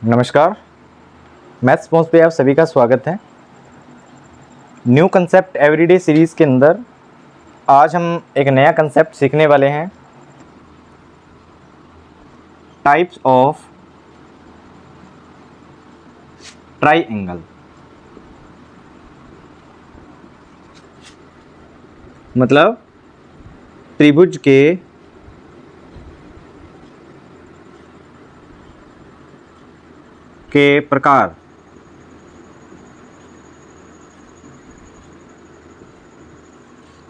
नमस्कार, maths points पे आप सभी का स्वागत है। न्यू कंसेप्ट एवरीडे सीरीज़ के अंदर आज हम एक नया कंसेप्ट सीखने वाले हैं, टाइप्स ऑफ ट्राइएंगल। मतलब त्रिभुज के प्रकार।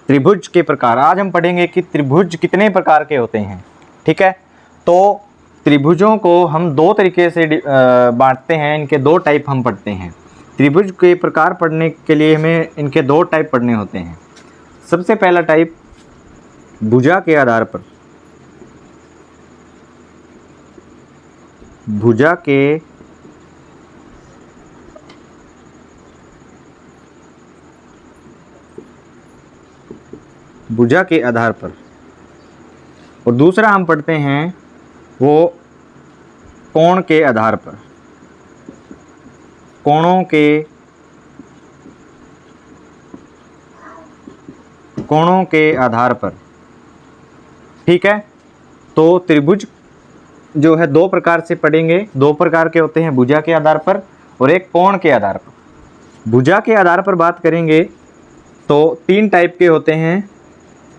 त्रिभुज के प्रकार आज हम पढ़ेंगे कि त्रिभुज कितने प्रकार के होते हैं। ठीक है, तो त्रिभुजों को हम दो तरीके से बांटते हैं। इनके दो टाइप हम पढ़ते हैं। त्रिभुज के प्रकार पढ़ने के लिए हमें इनके दो टाइप पढ़ने होते हैं। सबसे पहला टाइप भुजा के आधार पर, भुजा के आधार पर, और दूसरा हम पढ़ते हैं वो कोण के आधार पर, कोणों के आधार पर। ठीक है, तो त्रिभुज जो है दो प्रकार से पढ़ेंगे। दो प्रकार के होते हैं, भुजा के आधार पर और एक कोण के आधार पर। भुजा के आधार पर बात करेंगे तो तीन टाइप के होते हैं,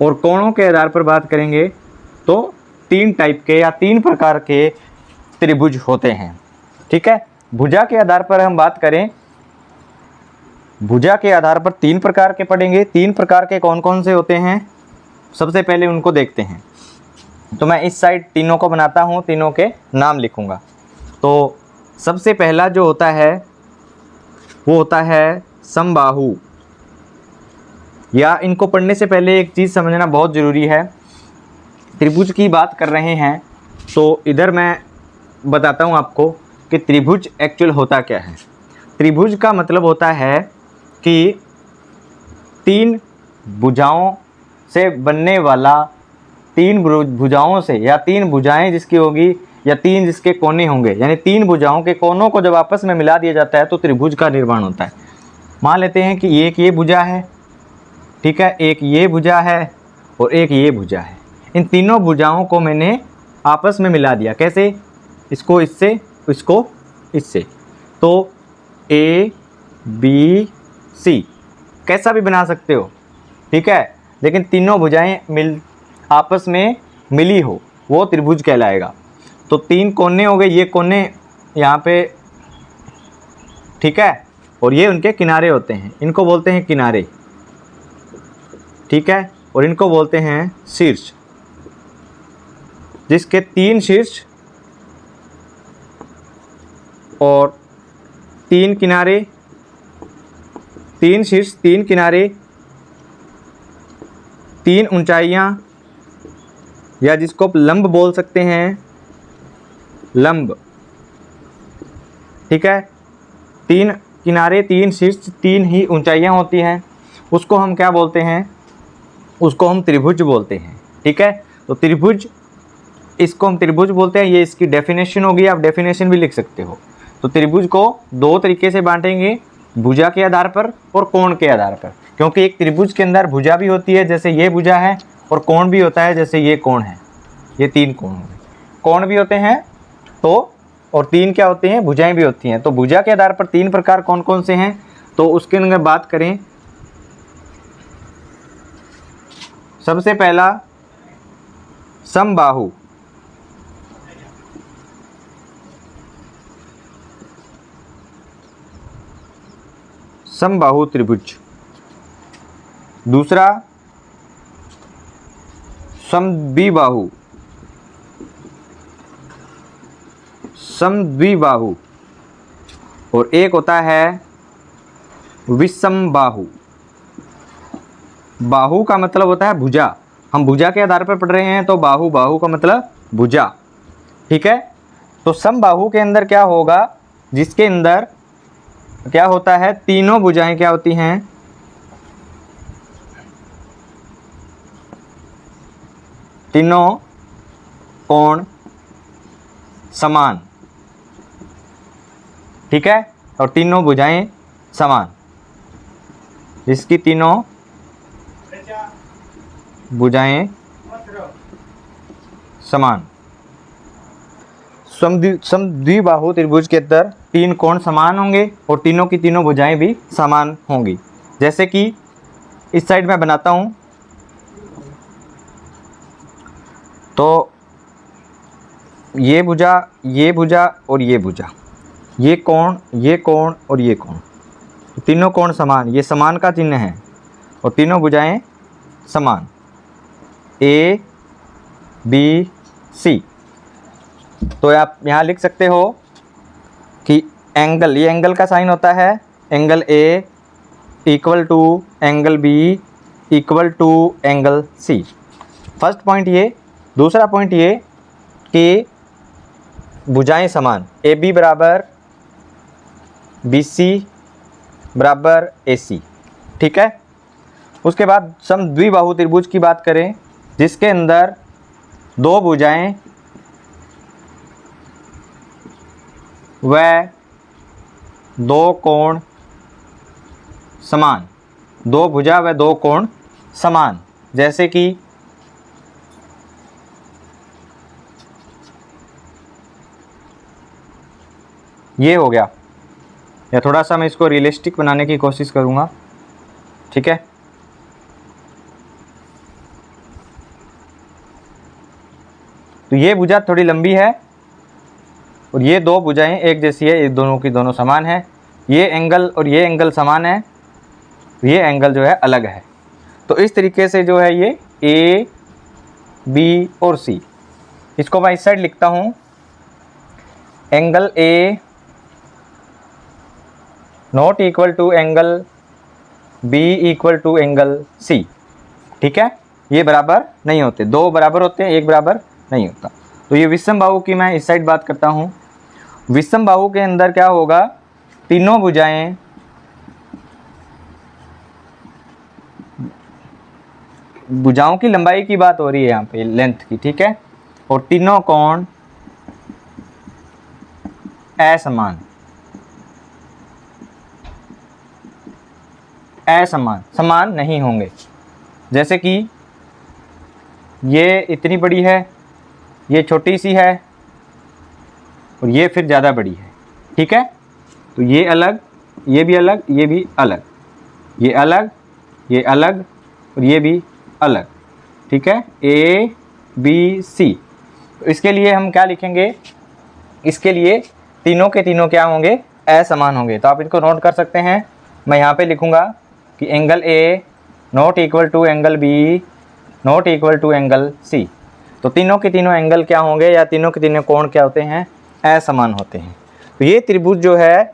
और कोणों के आधार पर बात करेंगे तो तीन टाइप के या तीन प्रकार के त्रिभुज होते हैं। ठीक है, भुजा के आधार पर हम बात करें, भुजा के आधार पर तीन प्रकार के पढ़ेंगे। तीन प्रकार के कौन कौन से होते हैं, सबसे पहले उनको देखते हैं। तो मैं इस साइड तीनों को बनाता हूँ, तीनों के नाम लिखूँगा। तो सबसे पहला जो होता है वो होता है समबाहु, या इनको पढ़ने से पहले एक चीज़ समझना बहुत ज़रूरी है। त्रिभुज की बात कर रहे हैं तो इधर मैं बताता हूँ आपको कि त्रिभुज एक्चुअल होता क्या है। त्रिभुज का मतलब होता है कि तीन भुजाओं से बनने वाला, तीन भुजाओं से या तीन भुजाएं जिसकी होगी या तीन जिसके कोने होंगे, यानी तीन भुजाओं के कोनों को जब आपस में मिला दिया जाता है तो त्रिभुज का निर्माण होता है। मान लेते हैं कि एक ये भुजा है, ठीक है, एक ये भुजा है और एक ये भुजा है। इन तीनों भुजाओं को मैंने आपस में मिला दिया। कैसे? इसको इससे, इसको इससे। तो ए बी सी कैसा भी बना सकते हो, ठीक है, लेकिन तीनों भुजाएं आपस में मिली हो वो त्रिभुज कहलाएगा। तो तीन कोने हो गए, ये कोने यहाँ पे, ठीक है, और ये उनके किनारे होते हैं, इनको बोलते हैं किनारे। ठीक है, और इनको बोलते हैं शीर्ष, जिसके तीन शीर्ष और तीन किनारे, तीन शीर्ष, तीन किनारे, तीन ऊंचाइयां, या जिसको आप लंब बोल सकते हैं, लंब। ठीक है, तीन किनारे, तीन शीर्ष, तीन ही ऊंचाइयां होती हैं, उसको हम क्या बोलते हैं? उसको हम त्रिभुज बोलते हैं। ठीक है, तो त्रिभुज, इसको हम त्रिभुज बोलते हैं। ये इसकी डेफिनेशन होगी, आप डेफिनेशन भी लिख सकते हो। तो त्रिभुज को दो तरीके से बांटेंगे, भुजा के आधार पर और कोण के आधार पर, क्योंकि एक त्रिभुज के अंदर भुजा भी होती है जैसे ये भुजा है, और कोण भी होता है जैसे ये कोण है। ये तीन कोण हो गए, कोण भी होते हैं तो, और तीन क्या होते हैं? भुजाएं भी होती हैं। तो भुजा के आधार पर तीन प्रकार कौन कौन से हैं, तो उसके अंदर बात करें, सबसे पहला समबाहु। समबाहु त्रिभुज। दूसरा समद्विबाहु, समद्विबाहु, और एक होता है विषमबाहु। बाहु का मतलब होता है भुजा, हम भुजा के आधार पर पढ़ रहे हैं, तो बाहु, बाहु का मतलब भुजा। ठीक है, तो समबाहु के अंदर क्या होगा, जिसके अंदर क्या होता है, तीनों भुजाएं क्या होती हैं, तीनों कोण समान, ठीक है, और तीनों भुजाएं समान, जिसकी तीनों भुजाएं समान। समद्विबाहु त्रिभुज के अंदर तीन कोण समान होंगे और तीनों की तीनों भुजाएं भी समान होंगी। जैसे कि इस साइड में बनाता हूं, तो ये भुजा और ये भुजा, ये कोण और ये कोण, तीनों कोण समान, ये समान का चिन्ह है और तीनों भुजाएं समान, ए बी सी। तो आप यहाँ लिख सकते हो कि एंगल, ये एंगल का साइन होता है, angle A equal to angle B equal to angle C. First point ये। दूसरा पॉइंट ये कि भुजाएं समान, ए बी बराबर बी सी बराबर ए सी, ठीक है। उसके बाद समद्विबाहु त्रिभुज की बात करें, जिसके अंदर दो भुजाएं व दो कोण समान, दो भुजा व दो कोण समान। जैसे कि ये हो गया, या थोड़ा सा मैं इसको रियलिस्टिक बनाने की कोशिश करूँगा, ठीक है। तो ये भुजा थोड़ी लंबी है और ये दो भुजाएं एक जैसी है, ये दोनों की दोनों समान है। ये एंगल और ये एंगल समान है, ये एंगल जो है अलग है। तो इस तरीके से जो है ये ए बी और सी, इसको मैं इस साइड लिखता हूँ, angle A not equal to angle B equal to angle C, ठीक है। ये बराबर नहीं होते, दो बराबर होते हैं, एक बराबर नहीं होता। तो ये विषम बाहु की मैं इस साइड बात करता हूँ। विषम बाहु के अंदर क्या होगा, तीनों भुजाएं भुजाओं की लंबाई की बात हो रही है यहाँ पे, लेंथ की, ठीक है। और तीनों कोण असमान, समान नहीं होंगे। जैसे कि ये इतनी बड़ी है, ये छोटी सी है और ये फिर ज़्यादा बड़ी है, ठीक है। तो ये अलग, ये भी अलग, ये भी अलग, ये अलग, ये अलग और ये भी अलग, ठीक है। A B C. तो इसके लिए हम क्या लिखेंगे, इसके लिए तीनों के तीनों क्या होंगे, असमान होंगे। तो आप इनको नोट कर सकते हैं। मैं यहाँ पे लिखूँगा कि angle A not equal to angle B not equal to angle C. तो तीनों के तीनों एंगल क्या होंगे, या तीनों के तीनों कोण क्या होते हैं, असमान होते हैं। तो ये त्रिभुज जो है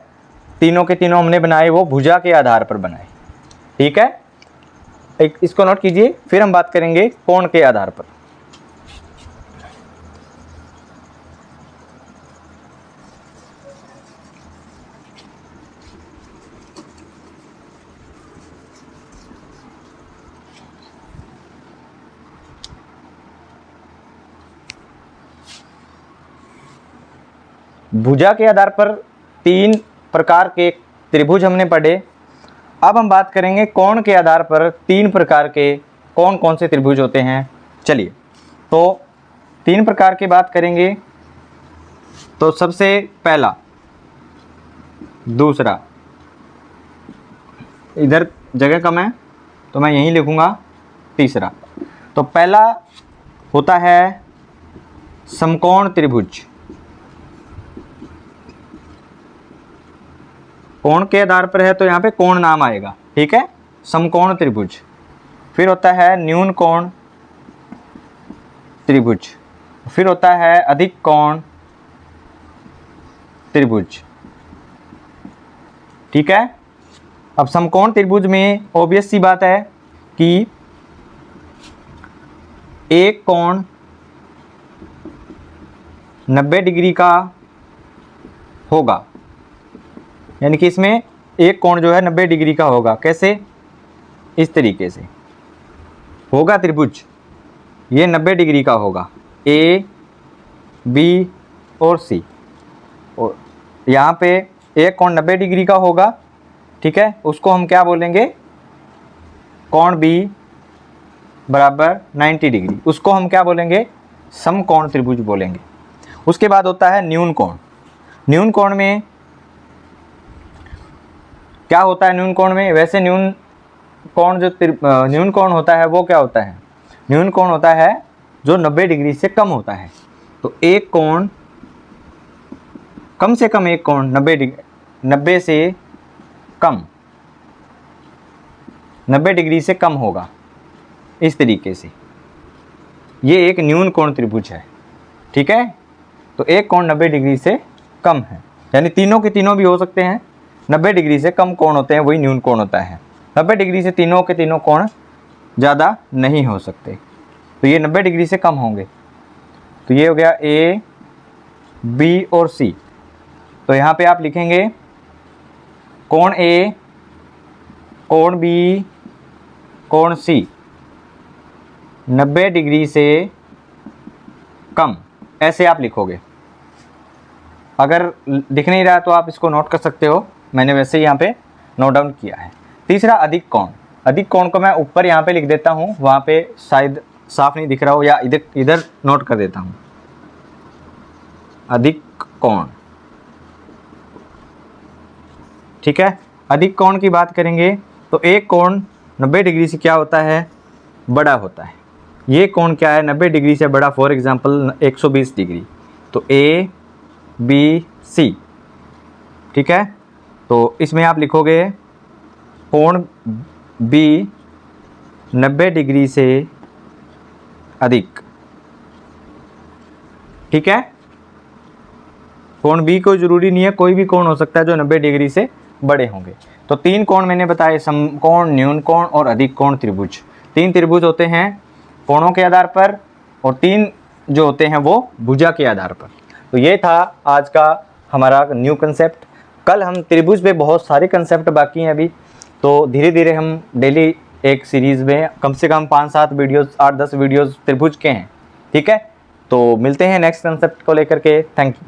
तीनों के तीनों हमने बनाए, वो भुजा के आधार पर बनाए, ठीक है। एक इसको नोट कीजिए, फिर हम बात करेंगे कोण के आधार पर। भुजा के आधार पर तीन प्रकार के त्रिभुज हमने पढ़े। अब हम बात करेंगे कोण के आधार पर तीन प्रकार के कौन कौन से त्रिभुज होते हैं। चलिए, तो तीन प्रकार की बात करेंगे। तो सबसे पहला, दूसरा, इधर जगह कम है तो मैं यहीं लिखूंगा, तीसरा। तो पहला होता है समकोण त्रिभुज। कोण के आधार पर है तो यहाँ पे कोण नाम आएगा, ठीक है, समकोण त्रिभुज। फिर होता है न्यून कोण त्रिभुज, फिर होता है अधिक कोण त्रिभुज, ठीक है। अब समकोण त्रिभुज में ऑब्वियस सी बात है कि एक कोण 90 डिग्री का होगा, यानी कि इसमें एक कोण जो है 90 डिग्री का होगा। कैसे, इस तरीके से होगा त्रिभुज, ये 90 डिग्री का होगा, ए बी और सी। और यहाँ पे एक कोण 90 डिग्री का होगा, ठीक है, उसको हम क्या बोलेंगे, कोण बी बराबर 90 डिग्री, उसको हम क्या बोलेंगे, समकोण त्रिभुज बोलेंगे। उसके बाद होता है न्यून कोण। न्यून कोण में क्या होता है, न्यून कोण में वैसे न्यून कोण जो न्यून कोण होता है वो क्या होता है, न्यून कोण होता है जो 90 डिग्री से कम होता है। तो एक कोण, कम से कम एक कोण 90 से कम, 90 डिग्री से कम होगा, इस तरीके से। ये एक न्यून कोण त्रिभुज है, ठीक है। तो एक कोण 90 डिग्री से कम है, यानी तीनों के तीनों भी हो सकते हैं, 90 डिग्री से कम कोण होते हैं, वही न्यून कोण होता है। 90 डिग्री से तीनों के तीनों कोण ज़्यादा नहीं हो सकते, तो ये 90 डिग्री से कम होंगे। तो ये हो गया ए, बी और सी। तो यहाँ पे आप लिखेंगे कोण ए, कोण बी, कोण सी 90 डिग्री से कम, ऐसे आप लिखोगे। अगर दिख नहीं रहा तो आप इसको नोट कर सकते हो, मैंने वैसे ही यहाँ पे नोट डाउन किया है। तीसरा अधिक कोण। अधिक कोण को मैं ऊपर यहाँ पे लिख देता हूँ, वहाँ पे शायद साफ नहीं दिख रहा हो, या इधर नोट कर देता हूँ। अधिक कोण, ठीक है। अधिक कोण की बात करेंगे तो एक कोण 90 डिग्री से क्या होता है, बड़ा होता है। ये कोण क्या है, 90 डिग्री से बड़ा, फॉर एग्जांपल 120 डिग्री। तो ए, बी, सी, ठीक है। तो इसमें आप लिखोगे कोण बी 90 डिग्री से अधिक, ठीक है। कोण बी को जरूरी नहीं है, कोई भी कोण हो सकता है जो 90 डिग्री से बड़े होंगे। तो तीन कोण मैंने बताए, समकोण, न्यून कोण और अधिक कोण त्रिभुज। तीन त्रिभुज होते हैं कोणों के आधार पर, और तीन जो होते हैं वो भुजा के आधार पर। तो ये था आज का हमारा न्यू कंसेप्ट। कल हम त्रिभुज पे बहुत सारे कंसेप्ट बाकी हैं अभी, तो धीरे धीरे हम डेली एक सीरीज़ में कम से कम 5-7 वीडियोस, 8-10 वीडियोस त्रिभुज के हैं, ठीक है। तो मिलते हैं नेक्स्ट कंसेप्ट को लेकर के। Thank you.